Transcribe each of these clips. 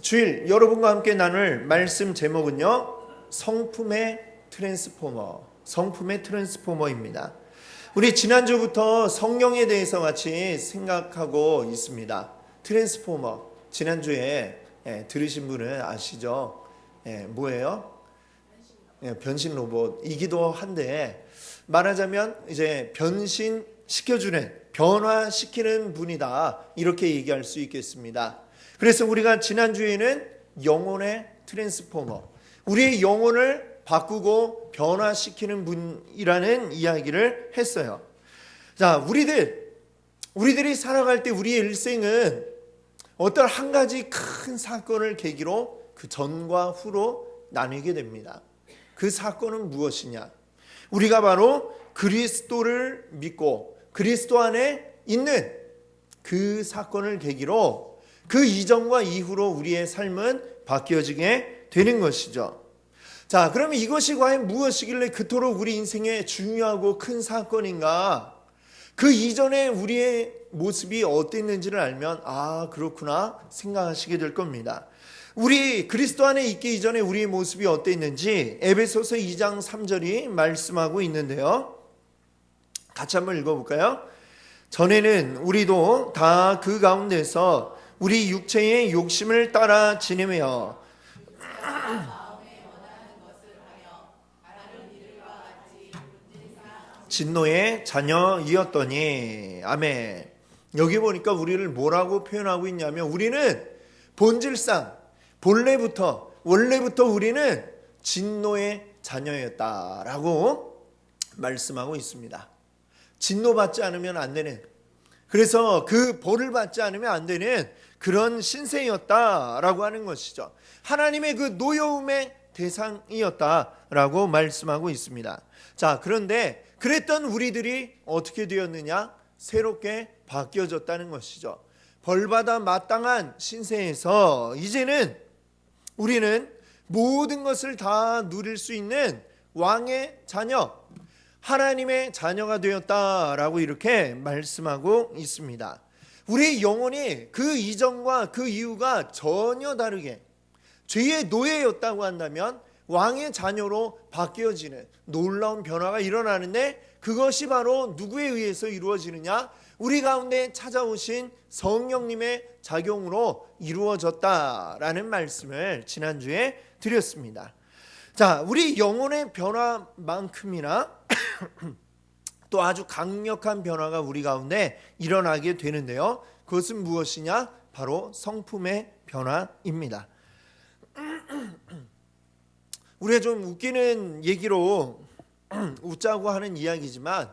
주일 여러분과 함께 나눌 말씀 제목은요, 성품의 트랜스포머입니다. 우리 지난주부터 성령에 대해서 같이 생각하고 있습니다. 트랜스포머, 지난주에 들으신 분은 아시죠? 뭐예요? 변신 로봇이기도 한데, 말하자면 이제 변신시켜주는, 변화시키는 분이다, 이렇게 얘기할 수 있겠습니다. 그래서 우리가 지난주에는 영혼의 트랜스포머, 우리의 영혼을 바꾸고 변화시키는 분이라는 이야기를 했어요. 자, 우리들이 살아갈 때 우리의 일생은 어떤 한 가지 큰 사건을 계기로 그 전과 후로 나뉘게 됩니다. 그 사건은 무엇이냐? 우리가 바로 그리스도를 믿고 그리스도 안에 있는 그 사건을 계기로 그 이전과 이후로 우리의 삶은 바뀌어지게 되는 것이죠. 자, 그러면 이것이 과연 무엇이길래 그토록 우리 인생에 중요하고 큰 사건인가? 그 이전에 우리의 모습이 어땠는지를 알면 그렇구나 생각하시게 될 겁니다. 우리 그리스도 안에 있기 이전에 우리의 모습이 어땠는지 에베소서 2장 3절이 말씀하고 있는데요. 같이 한번 읽어볼까요? 전에는 우리도 다 그 가운데서 우리 육체의 욕심을 따라 지내며 진노의 자녀이었더니. 아멘. 여기 보니까 우리를 뭐라고 표현하고 있냐면, 우리는 본질상 원래부터 우리는 진노의 자녀였다라고 말씀하고 있습니다. 진노받지 않으면 안 되는, 그래서 그 벌을 받지 않으면 안 되는 그런 신세였다라고 하는 것이죠. 하나님의 그 노여움의 대상이었다라고 말씀하고 있습니다. 자, 그런데 그랬던 우리들이 어떻게 되었느냐? 새롭게 바뀌어졌다는 것이죠. 벌받아 마땅한 신세에서 이제는 우리는 모든 것을 다 누릴 수 있는 왕의 자녀, 하나님의 자녀가 되었다라고 이렇게 말씀하고 있습니다. 우리의 영혼이 그 이전과 그 이후가 전혀 다르게 죄의 노예였다고 한다면 왕의 자녀로 바뀌어지는 놀라운 변화가 일어나는데, 그것이 바로 누구에 의해서 이루어지느냐? 우리 가운데 찾아오신 성령님의 작용으로 이루어졌다라는 말씀을 지난주에 드렸습니다. 자, 우리 영혼의 변화만큼이나 또 아주 강력한 변화가 우리 가운데 일어나게 되는데요. 그것은 무엇이냐? 바로 성품의 변화입니다. 우리가 좀 웃기는 얘기로 웃자고 하는 이야기지만,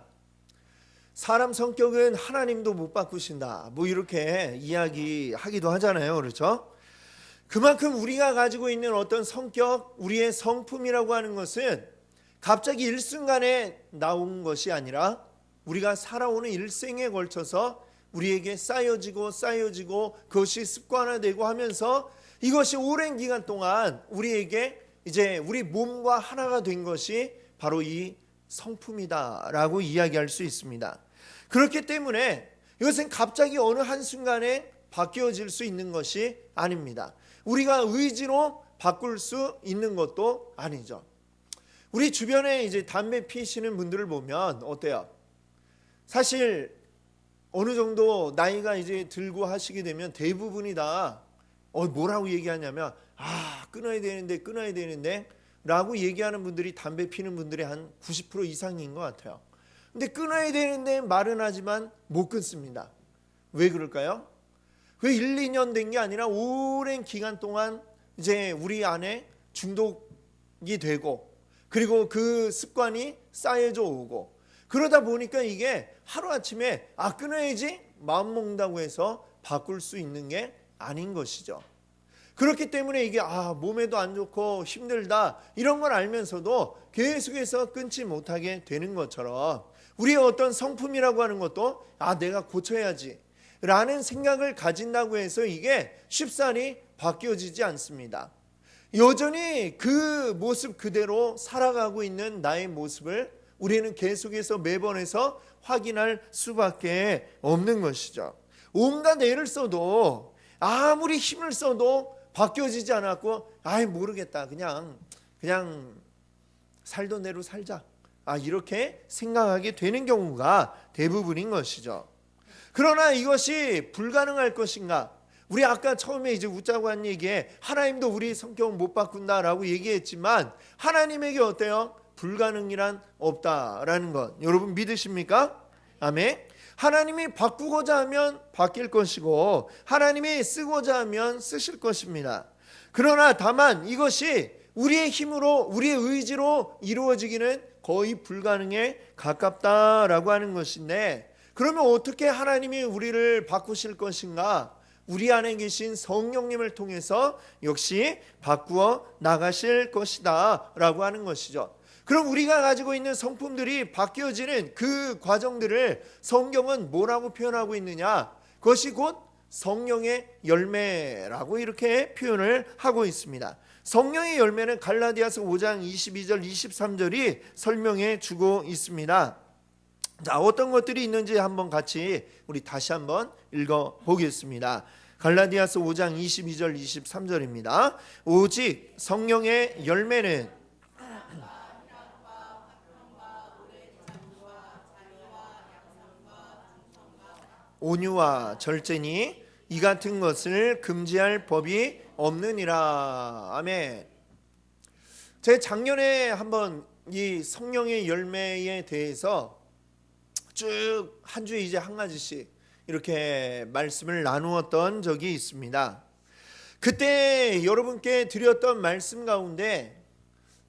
사람 성격은 하나님도 못 바꾸신다, 뭐 이렇게 이야기하기도 하잖아요. 그렇죠? 그만큼 우리가 가지고 있는 어떤 성격, 우리의 성품이라고 하는 것은 갑자기 일순간에 나온 것이 아니라 우리가 살아오는 일생에 걸쳐서 우리에게 쌓여지고 그것이 습관화되고 하면서 이것이 오랜 기간 동안 우리에게 이제 우리 몸과 하나가 된 것이 바로 이 성품이다라고 이야기할 수 있습니다. 그렇기 때문에 이것은 갑자기 어느 한순간에 바뀌어질 수 있는 것이 아닙니다. 우리가 의지로 바꿀 수 있는 것도 아니죠. 우리 주변에 이제 담배 피시는 분들을 보면 어때요? 사실 어느 정도 나이가 이제 들고 하시게 되면 대부분이 다 뭐라고 얘기하냐면 끊어야 되는데 라고 얘기하는 분들이 담배 피는 분들의 한 90% 이상인 것 같아요. 근데 끊어야 되는데 말은 하지만 못 끊습니다. 왜 그럴까요? 그 1, 2년 된 게 아니라 오랜 기간 동안 이제 우리 안에 중독이 되고, 그리고 그 습관이 쌓여져 오고, 그러다 보니까 이게 하루아침에 끊어야지 마음 먹는다고 해서 바꿀 수 있는 게 아닌 것이죠. 그렇기 때문에 이게 몸에도 안 좋고 힘들다, 이런 걸 알면서도 계속해서 끊지 못하게 되는 것처럼, 우리의 어떤 성품이라고 하는 것도 내가 고쳐야지 라는 생각을 가진다고 해서 이게 쉽사리 바뀌어지지 않습니다. 여전히 그 모습 그대로 살아가고 있는 나의 모습을 우리는 계속해서 매번해서 확인할 수밖에 없는 것이죠. 온갖 애를 써도, 아무리 힘을 써도 바뀌어지지 않았고 아이 모르겠다 그냥 살던 대로 살자 이렇게 생각하게 되는 경우가 대부분인 것이죠. 그러나 이것이 불가능할 것인가? 우리 아까 처음에 이제 웃자고 한 얘기에 하나님도 우리 성격을 못 바꾼다라고 얘기했지만 하나님에게 어때요? 불가능이란 없다라는 것 여러분 믿으십니까? 아멘. 하나님이 바꾸고자 하면 바뀔 것이고 하나님이 쓰고자 하면 쓰실 것입니다. 그러나 다만 이것이 우리의 힘으로 우리의 의지로 이루어지기는 거의 불가능에 가깝다라고 하는 것인데 그러면 어떻게 하나님이 우리를 바꾸실 것인가? 우리 안에 계신 성령님을 통해서 역시 바꾸어 나가실 것이다 라고 하는 것이죠. 그럼 우리가 가지고 있는 성품들이 바뀌어지는 그 과정들을 성경은 뭐라고 표현하고 있느냐? 그것이 곧 성령의 열매라고 이렇게 표현을 하고 있습니다. 성령의 열매는 갈라디아서 5장 22절 23절이 설명해 주고 있습니다. 자, 어떤 것들이 있는지 한번 같이 우리 다시 한번 읽어 보겠습니다. 갈라디아서 5장 22절 23절입니다. 오직 성령의 열매는 온유와 절제니 이 같은 것을 금지할 법이 없느니라. 아멘. 제 작년에 한번 이 성령의 열매에 대해서 쭉 한 주에 이제 한 가지씩 이렇게 말씀을 나누었던 적이 있습니다. 그때 여러분께 드렸던 말씀 가운데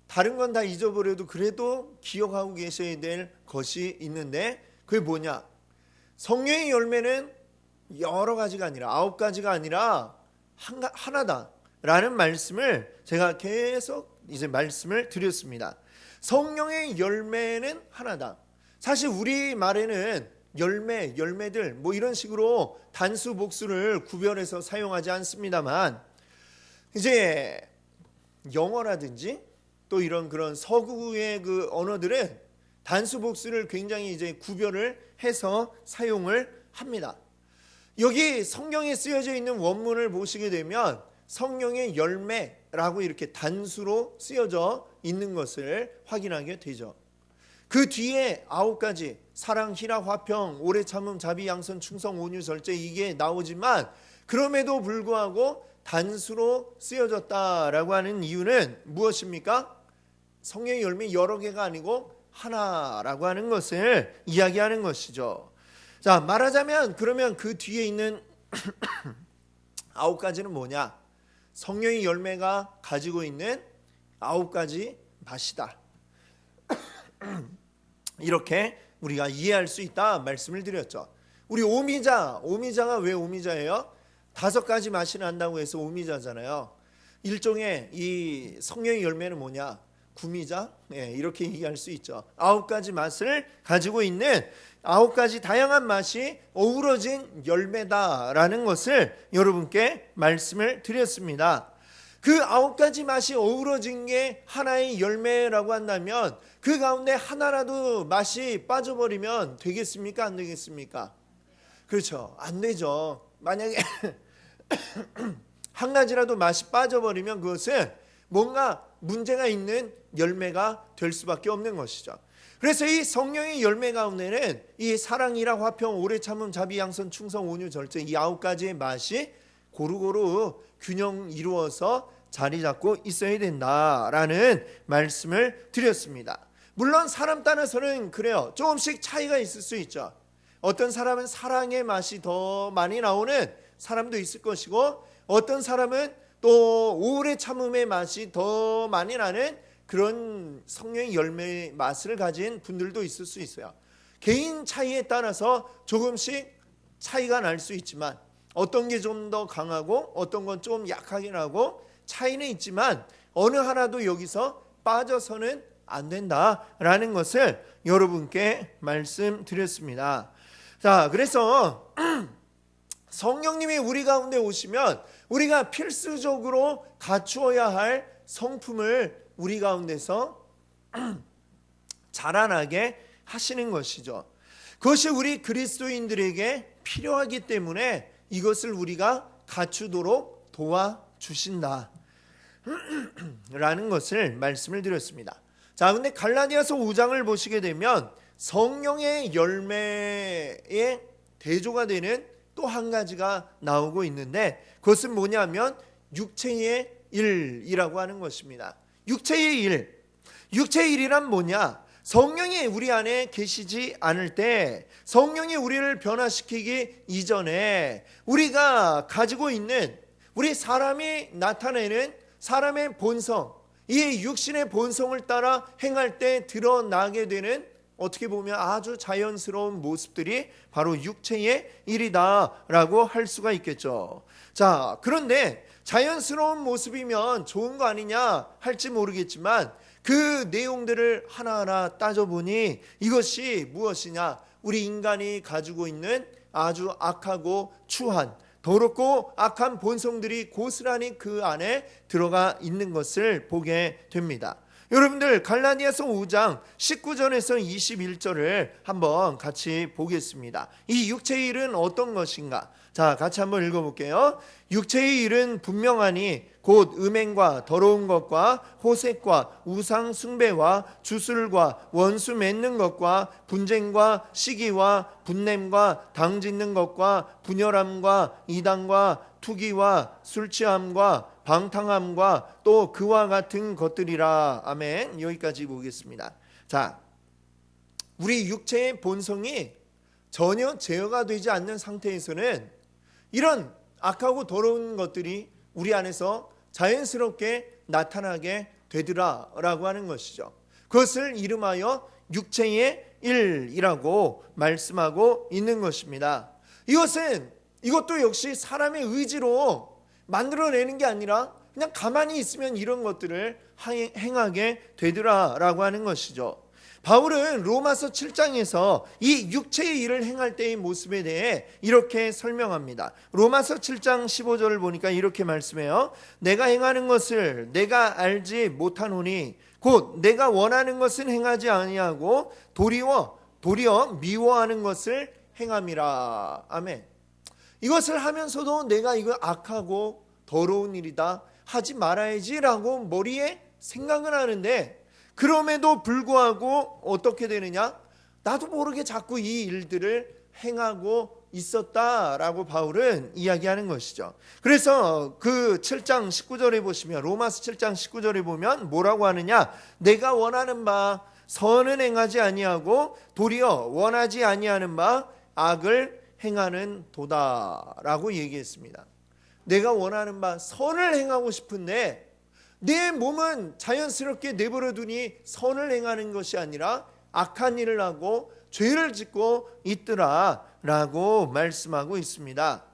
다른 건 다 잊어버려도 그래도 기억하고 계셔야 될 것이 있는데 그게 뭐냐? 성령의 열매는 여러 가지가 아니라 9가지가 아니라 하나다라는 말씀을 제가 계속 이제 말씀을 드렸습니다. 성령의 열매는 하나다. 사실 우리 말에는 열매들 뭐 이런 식으로 단수 복수를 구별해서 사용하지 않습니다만 이제 영어라든지 또 이런 그런 서구의 그 언어들은 단수 복수를 굉장히 이제 구별을 해서 사용을 합니다. 여기 성경에 쓰여져 있는 원문을 보시게 되면 성령의 열매라고 이렇게 단수로 쓰여져 있는 것을 확인하게 되죠. 그 뒤에 9가지 사랑, 희락, 화평, 오래 참음, 자비, 양선, 충성, 온유, 절제 이게 나오지만 그럼에도 불구하고 단수로 쓰여졌다라고 하는 이유는 무엇입니까? 성령의 열매 여러 개가 아니고 하나라고 하는 것을 이야기하는 것이죠. 자, 말하자면 그러면 그 뒤에 있는 9가지는 뭐냐? 성령의 열매가 가지고 있는 9가지 맛이다. 이렇게 우리가 이해할 수 있다 말씀을 드렸죠. 우리 오미자가 왜 오미자예요? 5가지 맛이 난다고 해서 오미자잖아요. 일종의 이 성령의 열매는 뭐냐? 구미자? 이렇게 얘기할 수 있죠. 9가지 맛을 가지고 있는 9가지 다양한 맛이 어우러진 열매다라는 것을 여러분께 말씀을 드렸습니다. 그 9가지 맛이 어우러진 게 하나의 열매라고 한다면 그 가운데 하나라도 맛이 빠져버리면 되겠습니까? 안 되겠습니까? 그렇죠. 안 되죠. 만약에 한 가지라도 맛이 빠져버리면 그것은 뭔가 문제가 있는 열매가 될 수밖에 없는 것이죠. 그래서 이 성령의 열매 가운데는 이 사랑이랑 화평, 오래 참음, 자비, 양선, 충성, 온유, 절제 이 9가지의 맛이 고루고루 균형 이루어서 자리 잡고 있어야 된다라는 말씀을 드렸습니다. 물론 사람 따라서는 그래요. 조금씩 차이가 있을 수 있죠. 어떤 사람은 사랑의 맛이 더 많이 나오는 사람도 있을 것이고 어떤 사람은 또 오래 참음의 맛이 더 많이 나는 그런 성령의 열매의 맛을 가진 분들도 있을 수 있어요. 개인 차이에 따라서 조금씩 차이가 날 수 있지만 어떤 게 좀 더 강하고 어떤 건 좀 약하게 나고 차이는 있지만 어느 하나도 여기서 빠져서는 안 된다라는 것을 여러분께 말씀드렸습니다. 자, 그래서 성령님이 우리 가운데 오시면 우리가 필수적으로 갖추어야 할 성품을 우리 가운데서 자라나게 하시는 것이죠. 그것이 우리 그리스도인들에게 필요하기 때문에 이것을 우리가 갖추도록 도와주시는 주신다 라는 것을 말씀을 드렸습니다. 자, 근데 갈라디아서 5장을 보시게 되면 성령의 열매의 대조가 되는 또 한 가지가 나오고 있는데, 그것은 뭐냐면 육체의 일이라고 하는 것입니다. 육체의 일. 육체의 일이란 뭐냐? 성령이 우리 안에 계시지 않을 때, 성령이 우리를 변화시키기 이전에 우리가 가지고 있는, 우리 사람이 나타내는 사람의 본성, 이 육신의 본성을 따라 행할 때 드러나게 되는, 어떻게 보면 아주 자연스러운 모습들이 바로 육체의 일이다라고 할 수가 있겠죠. 자, 그런데 자연스러운 모습이면 좋은 거 아니냐 할지 모르겠지만, 그 내용들을 하나하나 따져보니 이것이 무엇이냐? 우리 인간이 가지고 있는 아주 악하고 추한, 더럽고 악한 본성들이 고스란히 그 안에 들어가 있는 것을 보게 됩니다. 여러분들, 갈라디아서 5장 19절에서 21절을 한번 같이 보겠습니다. 이 육체의 일은 어떤 것인가? 자, 같이 한번 읽어볼게요. 육체의 일은 분명하니 곧 음행과 더러운 것과 호색과 우상 숭배와 주술과 원수 맺는 것과 분쟁과 시기와 분냄과 당짓는 것과 분열함과 이단과 투기와 술취함과 방탕함과 또 그와 같은 것들이라. 아멘. 여기까지 보겠습니다. 자, 우리 육체의 본성이 전혀 제어가 되지 않는 상태에서는 이런 악하고 더러운 것들이 우리 안에서 자연스럽게 나타나게 되더라라고 하는 것이죠. 그것을 이름하여 육체의 일이라고 말씀하고 있는 것입니다. 이것도 역시 사람의 의지로 만들어내는 게 아니라 그냥 가만히 있으면 이런 것들을 행하게 되더라라고 하는 것이죠. 바울은 로마서 7장에서 이 육체의 일을 행할 때의 모습에 대해 이렇게 설명합니다. 로마서 7장 15절을 보니까 이렇게 말씀해요. 내가 행하는 것을 내가 알지 못하노니 곧 내가 원하는 것은 행하지 아니하고 도리어 미워하는 것을 행함이라. 아멘. 이것을 하면서도 내가 이거 악하고 더러운 일이다, 하지 말아야지라고 머리에 생각은 하는데, 그럼에도 불구하고 어떻게 되느냐? 나도 모르게 자꾸 이 일들을 행하고 있었다라고 바울은 이야기하는 것이죠. 그래서 그 7장 19절에 보시면, 로마서 7장 19절에 보면 뭐라고 하느냐? 내가 원하는 바 선은 행하지 아니하고 도리어 원하지 아니하는 바 악을 행하는 도다라고 얘기했습니다. 내가 원하는 바 선을 행하고 싶은데 내 몸은 자연스럽게 내버려 두니 선을 행하는 것이 아니라 악한 일을 하고 죄를 짓고 있더라라고 말씀하고 있습니다.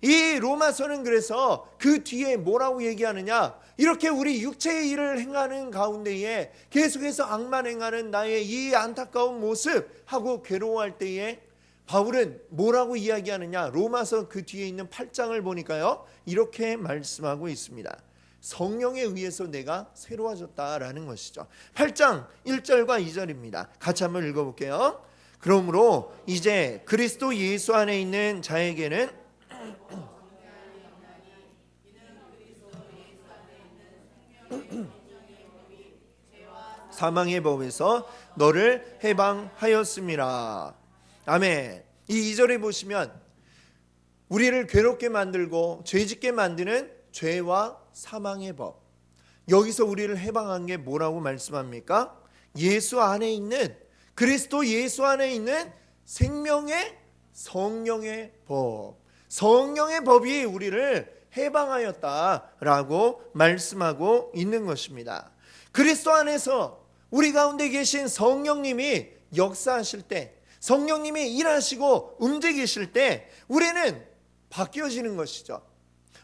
이 로마서는 그래서 그 뒤에 뭐라고 얘기하느냐? 이렇게 우리 육체의 일을 행하는 가운데에 계속해서 악만 행하는 나의 이 안타까운 모습하고 괴로워할 때에 바울은 뭐라고 이야기하느냐? 로마서 그 뒤에 있는 8장을 보니까요, 이렇게 말씀하고 있습니다. 성령에 의해서 내가 새로워졌다라는 것이죠. 8장 1절과 2절입니다. 같이 한번 읽어볼게요. 그러므로 이제 그리스도 예수 안에 있는 자에게는 사망의 법에서 너를 해방하였음이라. 아멘. 이 2절에 보시면 우리를 괴롭게 만들고 죄짓게 만드는 죄와 사망의 법, 여기서 우리를 해방한 게 뭐라고 말씀합니까? 예수 안에 있는, 그리스도 예수 안에 있는 생명의 성령의 법, 성령의 법이 우리를 해방하였다라고 말씀하고 있는 것입니다. 그리스도 안에서 우리 가운데 계신 성령님이 역사하실 때, 성령님이 일하시고 움직이실 때 우리는 바뀌어지는 것이죠.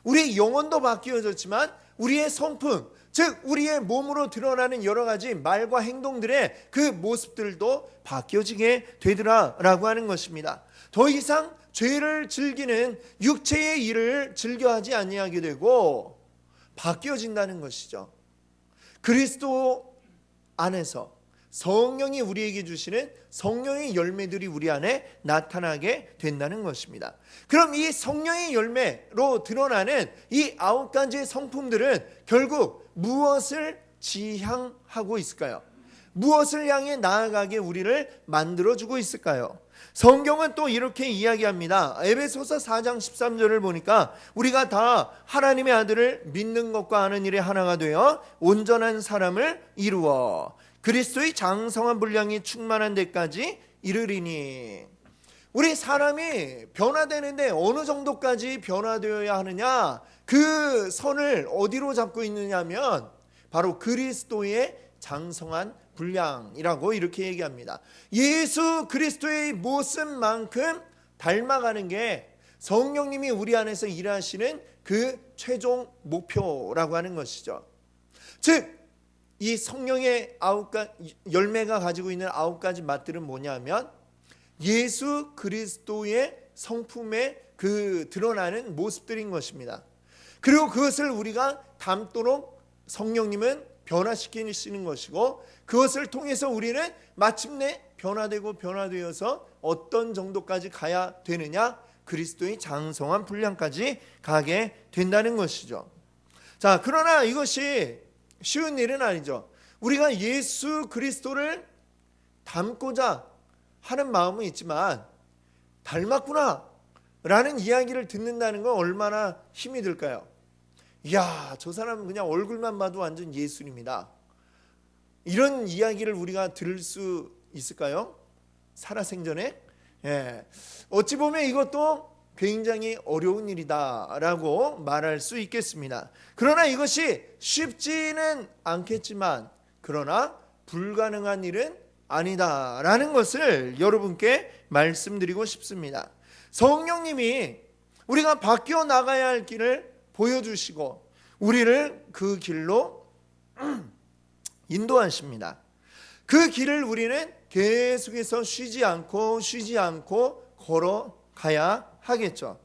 우리의 영혼도 바뀌어졌지만 우리의 성품, 즉 우리의 몸으로 드러나는 여러 가지 말과 행동들의 그 모습들도 바뀌어지게 되더라라고 하는 것입니다. 더 이상 죄를 즐기는 육체의 일을 즐겨하지 아니하게 되고 바뀌어진다는 것이죠. 그리스도 안에서 성령이 우리에게 주시는 성령의 열매들이 우리 안에 나타나게 된다는 것입니다. 그럼 이 성령의 열매로 드러나는 이 9가지의 성품들은 결국 무엇을 지향하고 있을까요? 무엇을 향해 나아가게 우리를 만들어주고 있을까요? 성경은 또 이렇게 이야기합니다. 에베소서 4장 13절을 보니까 우리가 다 하나님의 아들을 믿는 것과 아는 일에 하나가 되어 온전한 사람을 이루어 그리스도의 장성한 분량이 충만한 데까지 이르리니. 우리 사람이 변화되는데 어느 정도까지 변화되어야 하느냐, 그 선을 어디로 잡고 있느냐면 바로 그리스도의 장성한 분량이라고 이렇게 얘기합니다. 예수 그리스도의 모습만큼 닮아가는 게 성령님이 우리 안에서 일하시는 그 최종 목표라고 하는 것이죠. 즉 이 성령의 열매가 가지고 있는 9가지 맛들은 뭐냐면 예수 그리스도의 성품에 그 드러나는 모습들인 것입니다. 그리고 그것을 우리가 닮도록 성령님은 변화시키시는 것이고, 그것을 통해서 우리는 마침내 변화되어서 어떤 정도까지 가야 되느냐, 그리스도의 장성한 분량까지 가게 된다는 것이죠. 자, 그러나 이것이 쉬운 일은 아니죠. 우리가 예수 그리스도를 닮고자 하는 마음은 있지만 닮았구나 라는 이야기를 듣는다는 건 얼마나 힘이 들까요? 이야, 저 사람은 그냥 얼굴만 봐도 완전 예수님이다, 이런 이야기를 우리가 들을 수 있을까요? 살아생전에? 어찌 보면 이것도 굉장히 어려운 일이다라고 말할 수 있겠습니다. 그러나 이것이 쉽지는 않겠지만 그러나 불가능한 일은 아니다라는 것을 여러분께 말씀드리고 싶습니다. 성령님이 우리가 바뀌어 나가야 할 길을 보여주시고 우리를 그 길로 인도하십니다. 그 길을 우리는 계속해서 쉬지 않고 걸어가야 하겠죠.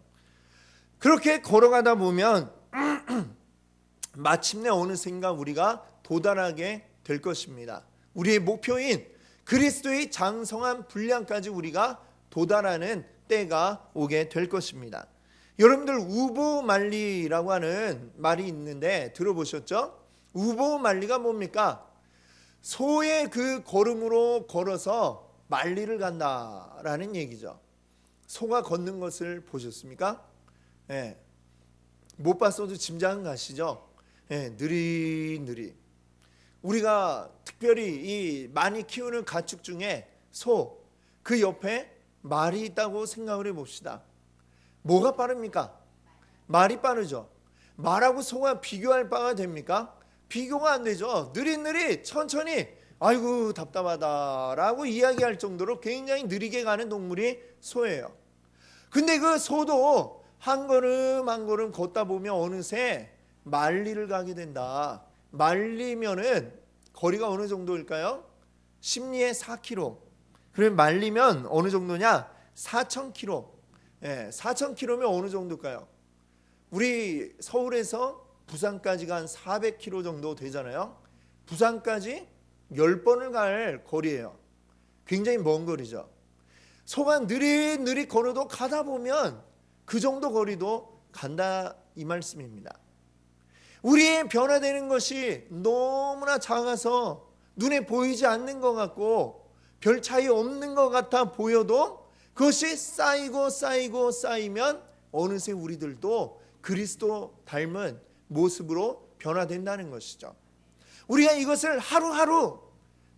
그렇게 걸어가다 보면 마침내 어느샌가 우리가 도달하게 될 것입니다. 우리의 목표인 그리스도의 장성한 분량까지 우리가 도달하는 때가 오게 될 것입니다. 여러분들 우보말리라고 하는 말이 있는데 들어보셨죠? 우보말리가 뭡니까? 소의 그 걸음으로 걸어서 말리를 간다라는 얘기죠. 소가 걷는 것을 보셨습니까? 못 봤어도 짐작은 가시죠? 느릿느릿. 우리가 특별히 이 많이 키우는 가축 중에 소, 그 옆에 말이 있다고 생각을 해봅시다. 뭐가 빠릅니까? 말이 빠르죠. 말하고 소가 비교할 바가 됩니까? 비교가 안 되죠. 느릿느릿 천천히 아이고 답답하다라고 이야기할 정도로 굉장히 느리게 가는 동물이 소예요. 근데 그 소도 한 걸음 한 걸음 걷다 보면 어느새 말리를 가게 된다. 말리면은 거리가 어느 정도일까요? 심리에 4km. 그러면 말리면 어느 정도냐? 4,000km. 4,000km면 어느 정도일까요? 우리 서울에서 부산까지가 한 400km 정도 되잖아요. 부산까지 10번을 갈 거리예요. 굉장히 먼 거리죠. 소가 느릿느릿 걸어도 가다 보면 그 정도 거리도 간다, 이 말씀입니다. 우리의 변화되는 것이 너무나 작아서 눈에 보이지 않는 것 같고 별 차이 없는 것 같아 보여도 그것이 쌓이면 어느새 우리들도 그리스도 닮은 모습으로 변화된다는 것이죠. 우리가 이것을 하루하루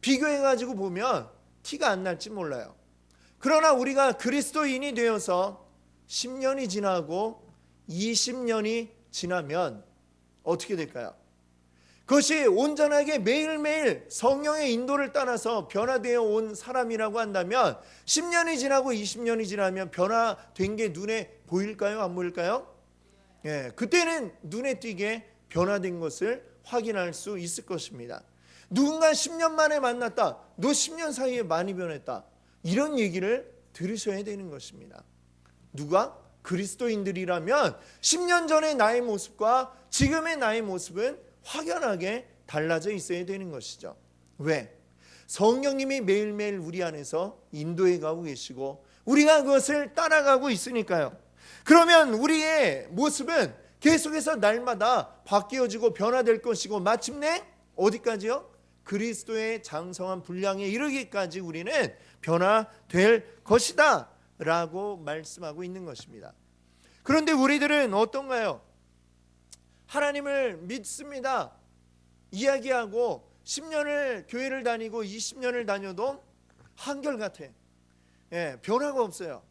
비교해가지고 보면 티가 안 날지 몰라요. 그러나 우리가 그리스도인이 되어서 10년이 지나고 20년이 지나면 어떻게 될까요? 그것이 온전하게 매일매일 성령의 인도를 따라서 변화되어 온 사람이라고 한다면 10년이 지나고 20년이 지나면 변화된 게 눈에 보일까요? 안 보일까요? 그때는 눈에 띄게 변화된 것을 확인할 수 있을 것입니다. 누군가 10년 만에 만났다. 너 10년 사이에 많이 변했다. 이런 얘기를 들으셔야 되는 것입니다. 누가? 그리스도인들이라면 10년 전의 나의 모습과 지금의 나의 모습은 확연하게 달라져 있어야 되는 것이죠. 왜? 성령님이 매일매일 우리 안에서 인도해 가고 계시고 우리가 그것을 따라가고 있으니까요. 그러면 우리의 모습은 계속해서 날마다 바뀌어지고 변화될 것이고 마침내 어디까지요? 그리스도의 장성한 분량에 이르기까지 우리는 변화될 것이다 라고 말씀하고 있는 것입니다. 그런데 우리들은 어떤가요? 하나님을 믿습니다 이야기하고 10년을 교회를 다니고 20년을 다녀도 한결같아. 변화가 없어요.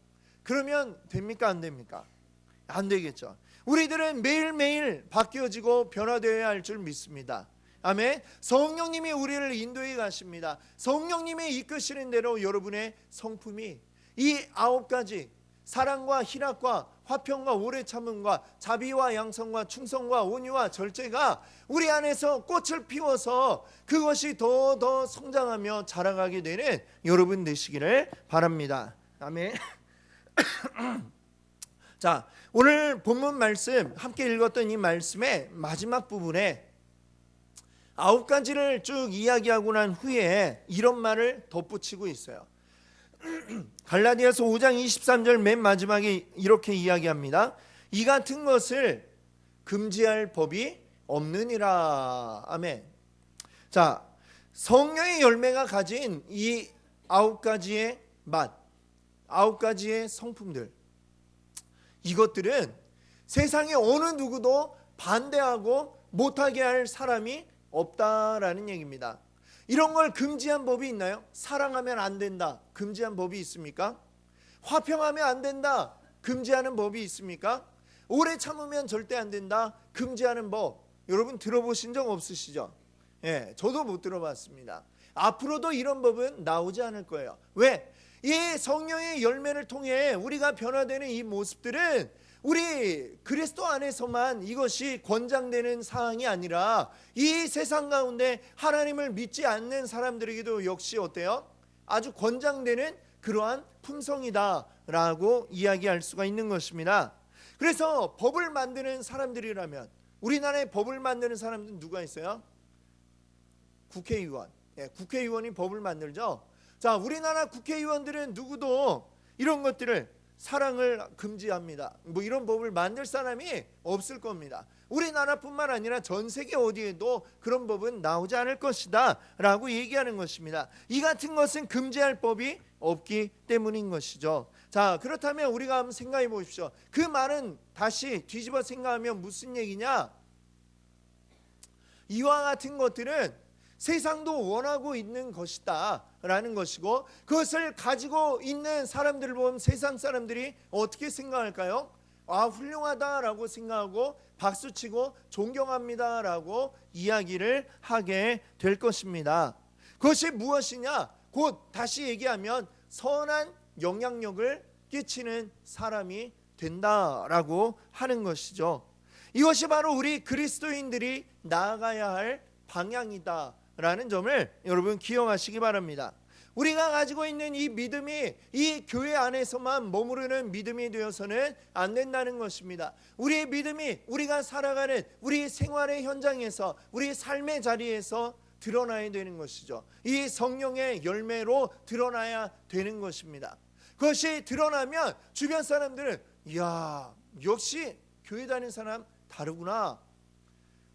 그러면 됩니까? 안 됩니까? 안 되겠죠. 우리들은 매일매일 바뀌어지고 변화되어야 할 줄 믿습니다. 아멘. 성령님이 우리를 인도해 가십니다. 성령님이 이끄시는 대로 여러분의 성품이 이 9가지 사랑과 희락과 화평과 오래 참음과 자비와 양성과 충성과 온유와 절제가 우리 안에서 꽃을 피워서 그것이 더 성장하며 자라가게 되는 여러분 되시기를 바랍니다. 아멘. 자, 오늘 본문 말씀 함께 읽었던 이 말씀의 마지막 부분에 9가지를 쭉 이야기하고 난 후에 이런 말을 덧붙이고 있어요. 갈라디아서 5장 23절 맨 마지막에 이렇게 이야기합니다. 이 같은 것을 금지할 법이 없느니라. 아멘. 자, 성령의 열매가 가진 이 9가지의 맛, 9가지의 성품들, 이것들은 세상에 어느 누구도 반대하고 못하게 할 사람이 없다라는 얘기입니다. 이런 걸 금지한 법이 있나요? 사랑하면 안 된다, 금지한 법이 있습니까? 화평하면 안 된다, 금지하는 법이 있습니까? 오래 참으면 절대 안 된다, 금지하는 법 여러분 들어보신 적 없으시죠? 저도 못 들어봤습니다. 앞으로도 이런 법은 나오지 않을 거예요. 왜? 이 성령의 열매를 통해 우리가 변화되는 이 모습들은 우리 그리스도 안에서만 이것이 권장되는 사항이 아니라 이 세상 가운데 하나님을 믿지 않는 사람들에게도 역시 어때요? 아주 권장되는 그러한 품성이다라고 이야기할 수가 있는 것입니다. 그래서 법을 만드는 사람들이라면, 우리나라에 법을 만드는 사람들은 누가 있어요? 국회의원. 국회의원이 법을 만들죠. 자, 우리나라 국회의원들은 누구도 이런 것들을, 사랑을 금지합니다, 뭐 이런 법을 만들 사람이 없을 겁니다. 우리나라뿐만 아니라 전 세계 어디에도 그런 법은 나오지 않을 것이다 라고 얘기하는 것입니다. 이 같은 것은 금지할 법이 없기 때문인 것이죠. 자, 그렇다면 우리가 한번 생각해 보십시오. 그 말은 다시 뒤집어 생각하면 무슨 얘기냐? 이와 같은 것들은 세상도 원하고 있는 것이다 라는 것이고, 그것을 가지고 있는 사람들을 보면 세상 사람들이 어떻게 생각할까요? 아, 훌륭하다라고 생각하고 박수치고 존경합니다 라고 이야기를 하게 될 것입니다. 그것이 무엇이냐? 곧 다시 얘기하면 선한 영향력을 끼치는 사람이 된다라고 하는 것이죠. 이것이 바로 우리 그리스도인들이 나아가야 할 방향이다 라는 점을 여러분 기억하시기 바랍니다. 우리가 가지고 있는 이 믿음이 이 교회 안에서만 머무르는 믿음이 되어서는 안 된다는 것입니다. 우리의 믿음이 우리가 살아가는 우리 생활의 현장에서, 우리 삶의 자리에서 드러나야 되는 것이죠. 이 성령의 열매로 드러나야 되는 것입니다. 그것이 드러나면 주변 사람들은 이야, 역시 교회 다니는 사람 다르구나,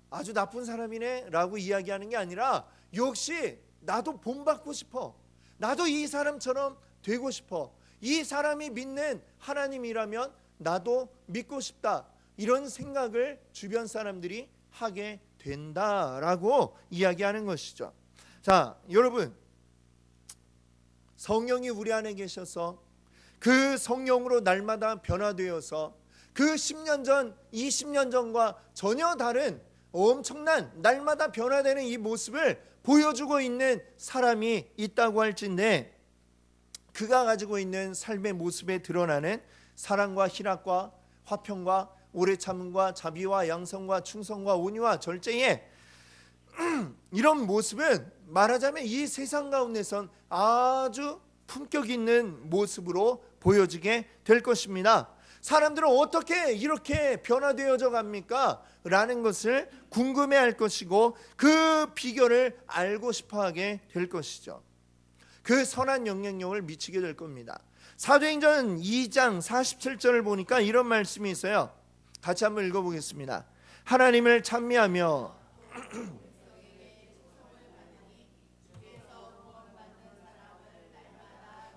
아주 나쁜 사람이네 라고 이야기하는 게 아니라, 역시 나도 본받고 싶어, 나도 이 사람처럼 되고 싶어, 이 사람이 믿는 하나님이라면 나도 믿고 싶다, 이런 생각을 주변 사람들이 하게 된다라고 이야기하는 것이죠. 자, 여러분, 성령이 우리 안에 계셔서 그 성령으로 날마다 변화되어서 그 10년 전, 20년 전과 전혀 다른 엄청난 날마다 변화되는 이 모습을 보여주고 있는 사람이 있다고 할진데, 그가 가지고 있는 삶의 모습에 드러나는 사랑과 희락과 화평과 오래 참음과 자비와 양성과 충성과 온유와 절제의 이런 모습은 말하자면 이 세상 가운데선 아주 품격 있는 모습으로 보여지게 될 것입니다. 사람들은 어떻게 이렇게 변화되어져 갑니까? 라는 것을 궁금해할 것이고 그 비결을 알고 싶어하게 될 것이죠. 그 선한 영향력을 미치게 될 겁니다. 사도행전 2장 47절을 보니까 이런 말씀이 있어요. 같이 한번 읽어보겠습니다. 하나님을 찬미하며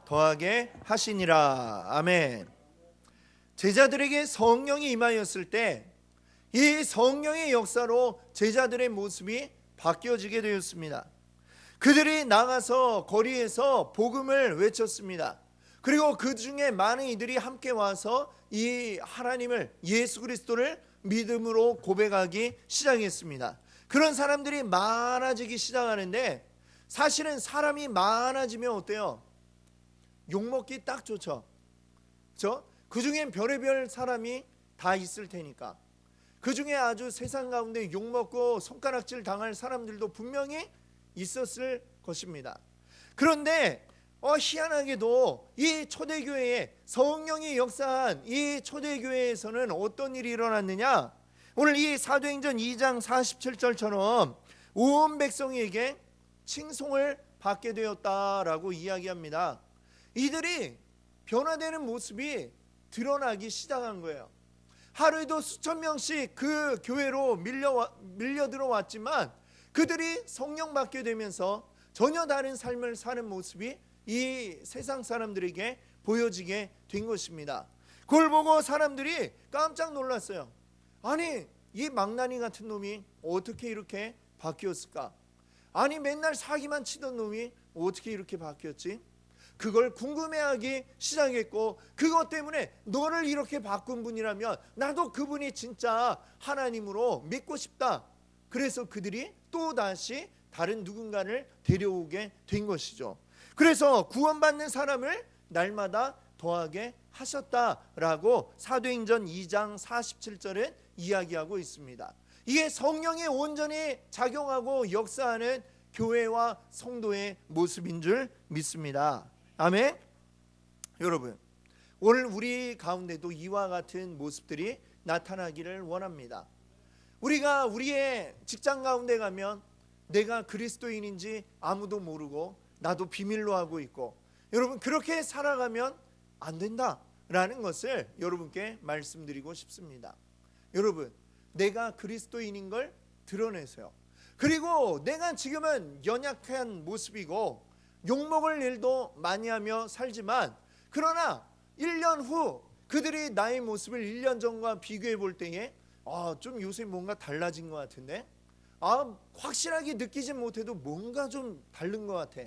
더하게 하시니라. 아멘. 제자들에게 성령이 임하였을 때 이 성령의 역사로 제자들의 모습이 바뀌어지게 되었습니다. 그들이 나가서 거리에서 복음을 외쳤습니다. 그리고 그 중에 많은 이들이 함께 와서 이 하나님을, 예수 그리스도를 믿음으로 고백하기 시작했습니다. 그런 사람들이 많아지기 시작하는데 사실은 사람이 많아지면 어때요? 욕먹기 딱 좋죠. 그렇죠? 그 중엔 별의별 사람이 다 있을 테니까. 그 중에 아주 세상 가운데 욕먹고 손가락질 당할 사람들도 분명히 있었을 것입니다. 그런데 희한하게도 이 초대교회에 성령이 역사한 이 초대교회에서는 어떤 일이 일어났느냐? 오늘 이 사도행전 2장 47절처럼 온 백성에게 칭송을 받게 되었다라고 이야기합니다. 이들이 변화되는 모습이 드러나기 시작한 거예요. 하루에도 수천 명씩 그 교회로 밀려 들어왔지만 그들이 성령 받게 되면서 전혀 다른 삶을 사는 모습이 이 세상 사람들에게 보여지게 된 것입니다. 그걸 보고 사람들이 깜짝 놀랐어요. 아니, 이 망나니 같은 놈이 어떻게 이렇게 바뀌었을까? 아니, 맨날 사기만 치던 놈이 어떻게 이렇게 바뀌었지? 그걸 궁금해하기 시작했고, 그것 때문에 너를 이렇게 바꾼 분이라면 나도 그분이 진짜 하나님으로 믿고 싶다. 그래서 그들이 또다시 다른 누군가를 데려오게 된 것이죠. 그래서 구원받는 사람을 날마다 더하게 하셨다라고 사도행전 2장 47절에 이야기하고 있습니다. 이게 성령이 온전히 작용하고 역사하는 교회와 성도의 모습인 줄 믿습니다. 아멘. 여러분, 오늘 우리 가운데도 이와 같은 모습들이 나타나기를 원합니다. 우리가 우리의 직장 가운데 가면 내가 그리스도인인지 아무도 모르고 나도 비밀로 하고 있고, 여러분 그렇게 살아가면 안 된다라는 것을 여러분께 말씀드리고 싶습니다. 여러분, 내가 그리스도인인 걸 드러내세요. 그리고 내가 지금은 연약한 모습이고 욕먹을 일도 많이 하며 살지만, 그러나 1년 후 그들이 나의 모습을 1년 전과 비교해 볼 때에 좀 요새 뭔가 달라진 것 같은데, 확실하게 느끼지 못해도 뭔가 좀 다른 것 같아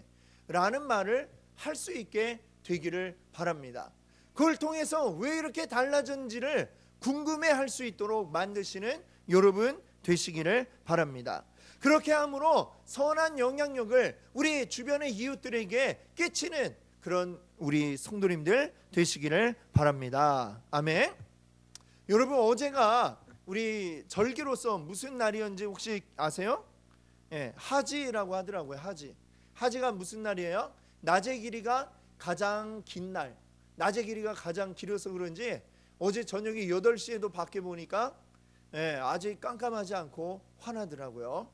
라는 말을 할 수 있게 되기를 바랍니다. 그걸 통해서 왜 이렇게 달라졌는지를 궁금해할 수 있도록 만드시는 여러분 되시기를 바랍니다. 그렇게 함으로 선한 영향력을 우리 주변의 이웃들에게 끼치는 그런 우리 성도님들 되시기를 바랍니다. 아멘. 여러분, 어제가 우리 절기로서 무슨 날이었는지 혹시 아세요? 하지라고 하더라고요. 하지가 무슨 날이에요? 낮의 길이가 가장 긴 날. 낮의 길이가 가장 길어서 그런지 어제 저녁에 8시에도 밖에 보니까 아직 깜깜하지 않고 환하더라고요.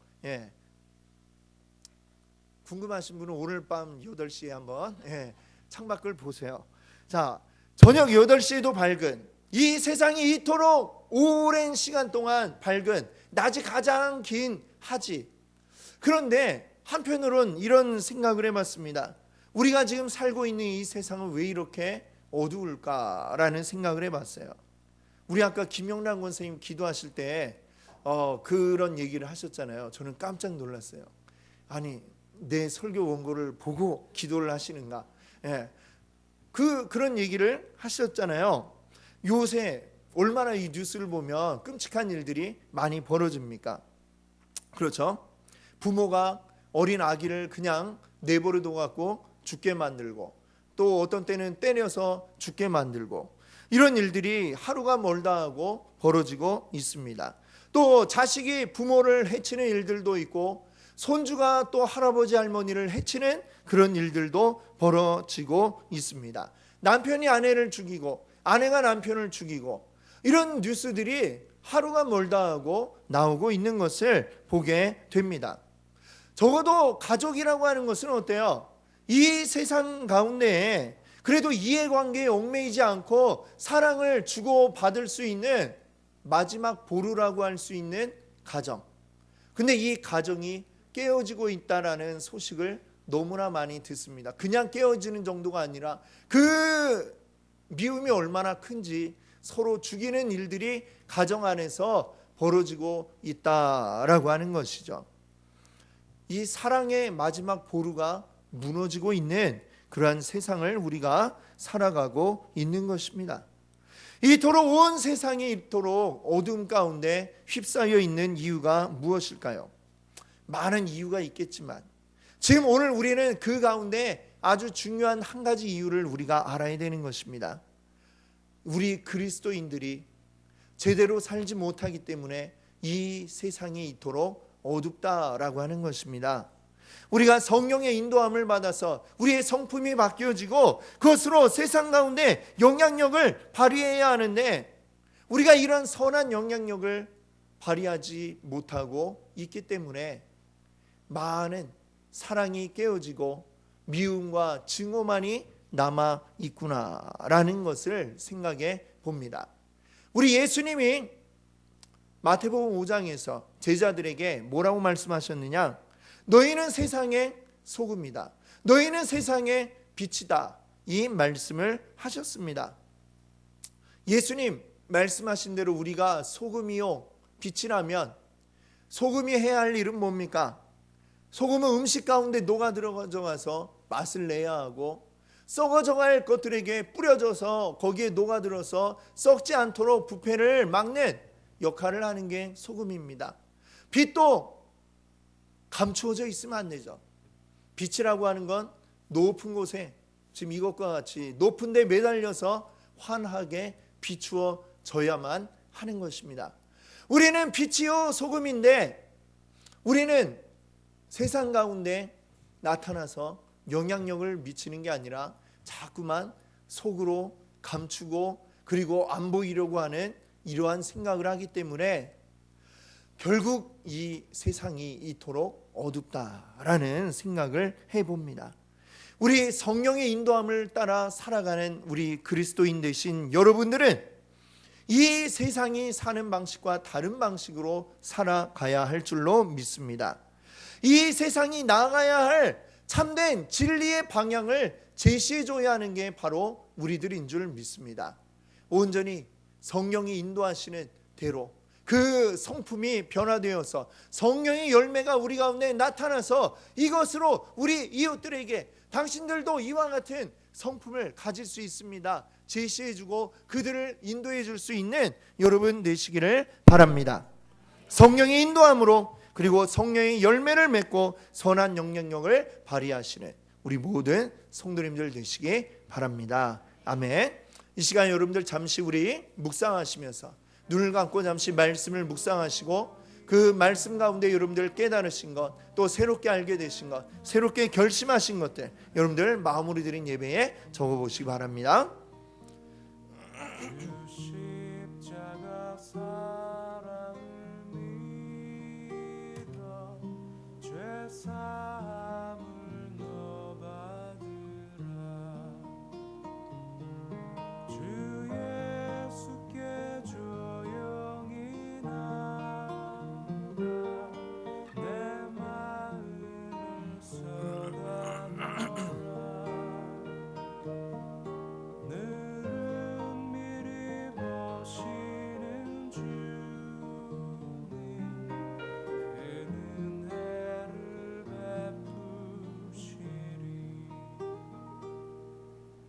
궁금하신 분은 오늘 밤 8시에 한번 창밖을 보세요. 자, 저녁 8시에도 밝은, 이 세상이 이토록 오랜 시간 동안 밝은 낮이 가장 긴 하지. 그런데 한편으론 이런 생각을 해봤습니다. 우리가 지금 살고 있는 이 세상은 왜 이렇게 어두울까라는 생각을 해봤어요. 우리 아까 김영란 권사님 기도하실 때 그런 얘기를 하셨잖아요. 저는 깜짝 놀랐어요. 아니, 내 설교 원고를 보고 기도를 하시는가? 그런 얘기를 하셨잖아요. 요새 얼마나 이 뉴스를 보면 끔찍한 일들이 많이 벌어집니까? 그렇죠? 부모가 어린 아기를 그냥 내버려 갖고 죽게 만들고, 또 어떤 때는 때려서 죽게 만들고, 이런 일들이 하루가 멀다 하고 벌어지고 있습니다. 또 자식이 부모를 해치는 일들도 있고, 손주가 또 할아버지 할머니를 해치는 그런 일들도 벌어지고 있습니다. 남편이 아내를 죽이고 아내가 남편을 죽이고 이런 뉴스들이 하루가 멀다 하고 나오고 있는 것을 보게 됩니다. 적어도 가족이라고 하는 것은 어때요? 이 세상 가운데에 그래도 이해관계에 얽매이지 않고 사랑을 주고받을 수 있는 마지막 보루라고 할 수 있는 가정. 근데 이 가정이 깨어지고 있다라는 소식을 너무나 많이 듣습니다. 그냥 깨어지는 정도가 아니라 그 미움이 얼마나 큰지 서로 죽이는 일들이 가정 안에서 벌어지고 있다라고 하는 것이죠. 이 사랑의 마지막 보루가 무너지고 있는 그러한 세상을 우리가 살아가고 있는 것입니다. 이토록 온 세상이 이토록 어둠 가운데 휩싸여 있는 이유가 무엇일까요? 많은 이유가 있겠지만 지금 오늘 우리는 그 가운데 아주 중요한 한 가지 이유를 우리가 알아야 되는 것입니다. 우리 그리스도인들이 제대로 살지 못하기 때문에 이 세상이 이토록 어둡다라고 하는 것입니다. 우리가 성령의 인도함을 받아서 우리의 성품이 바뀌어지고 그것으로 세상 가운데 영향력을 발휘해야 하는데 우리가 이런 선한 영향력을 발휘하지 못하고 있기 때문에 많은 사랑이 깨어지고 미움과 증오만이 남아 있구나라는 것을 생각해 봅니다. 우리 예수님이 마태복음 5장에서 제자들에게 뭐라고 말씀하셨느냐? 너희는 세상의 소금이다. 너희는 세상의 빛이다. 이 말씀을 하셨습니다. 예수님 말씀하신 대로 우리가 소금이요 빛이라면 소금이 해야 할 일은 뭡니까? 소금은 음식 가운데 녹아 들어가서 맛을 내야 하고 썩어져 갈 것들에게 뿌려져서 거기에 녹아들어서 썩지 않도록 부패를 막는 역할을 하는 게 소금입니다. 빛도 감추어져 있으면 안 되죠. 빛이라고 하는 건 높은 곳에 지금 이것과 같이 높은 데 매달려서 환하게 비추어져야만 하는 것입니다. 우리는 빛이요 소금인데 우리는 세상 가운데 나타나서 영향력을 미치는 게 아니라 자꾸만 속으로 감추고 그리고 안 보이려고 하는 이러한 생각을 하기 때문에 결국 이 세상이 이토록 어둡다라는 생각을 해봅니다. 우리 성령의 인도함을 따라 살아가는 우리 그리스도인 되신 여러분들은 이 세상이 사는 방식과 다른 방식으로 살아가야 할 줄로 믿습니다. 이 세상이 나아가야 할 참된 진리의 방향을 제시해줘야 하는 게 바로 우리들인 줄 믿습니다. 온전히 성령이 인도하시는 대로 그 성품이 변화되어서 성령의 열매가 우리 가운데 나타나서 이것으로 우리 이웃들에게 당신들도 이와 같은 성품을 가질 수 있습니다. 제시해주고 그들을 인도해 줄 수 있는 여러분 되시기를 바랍니다. 성령의 인도함으로 그리고 성령의 열매를 맺고 선한 영향력을 발휘하시는 우리 모든 성도님들 되시기 바랍니다. 아멘. 이 시간 여러분들 잠시 우리 묵상하시면서 눈을 감고 잠시 말씀을 묵상하시고 그 말씀 가운데 여러분들 깨달으신 것, 또 새롭게 알게 되신 것, 새롭게 결심하신 것들 여러분들 마음으로 드린 예배에 적어보시기 바랍니다. 십자가 사랑을 믿어 죄사함을 너 받으라. 주 예수께 조용히 나아가 내 마음을 쏟아놓으라.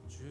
주